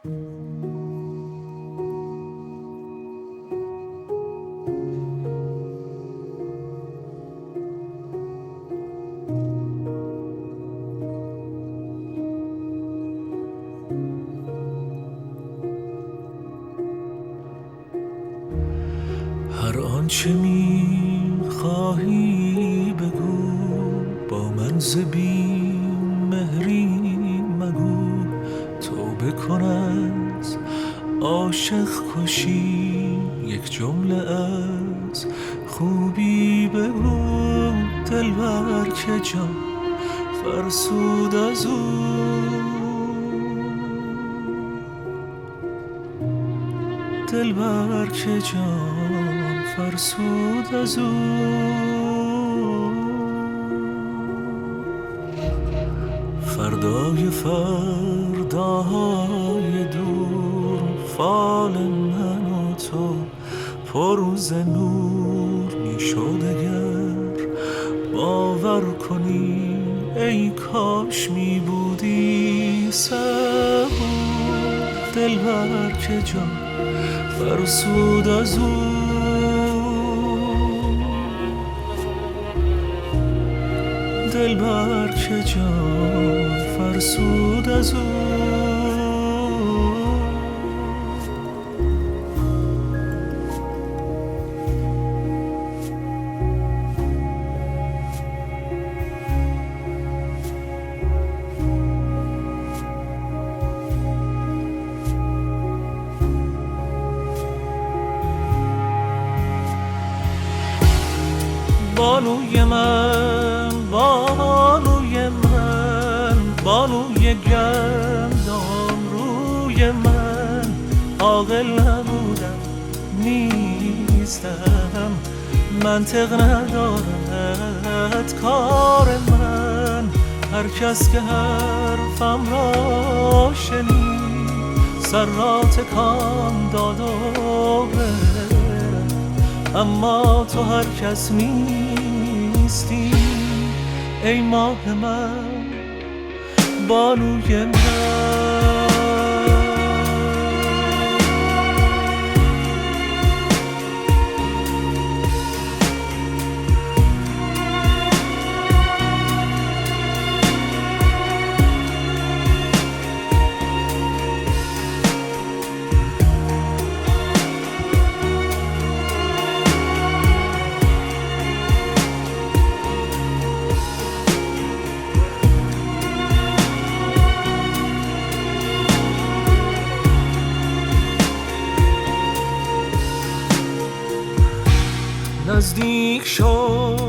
هر آنچه می‌خواهی بگو، با من ز بی‌مهری مگو. توبه کن از عاشق کشی، یک جمله از خوبی بگو. دلبر که جان فرسود از او، دلبر که جان فرسود از او. فردای فرداهای دور، فال من و تو پر ز نور میشد اگر باور کنی. ای کاش می بودی صبور، دلبر که جان فرسود از او. دلبر که جان فرسود از او. بانوی من، بانوی من، بانوی گندم روی من. عاقل نبودم نیستم، منطق ندارد کار من. هر کس که حرفم را شنید، سر را تکان داد و رفت. اما تو هر کس نیستی، ای ماه من، بانوی من. نزدیک شد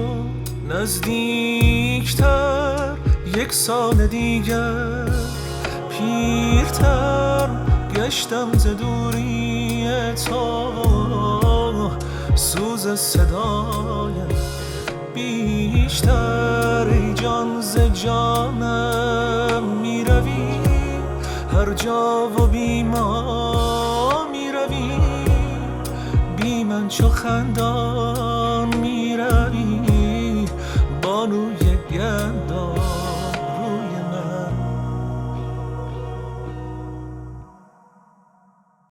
نزدیکتر، یک سال دیگر پیرتر گشتم ز دوری تو. سوز صدایت بیشتر، ای جان ز جانم میروی هر جا و بی ما میروی. بی من چو خندان میروی، بانوی گندم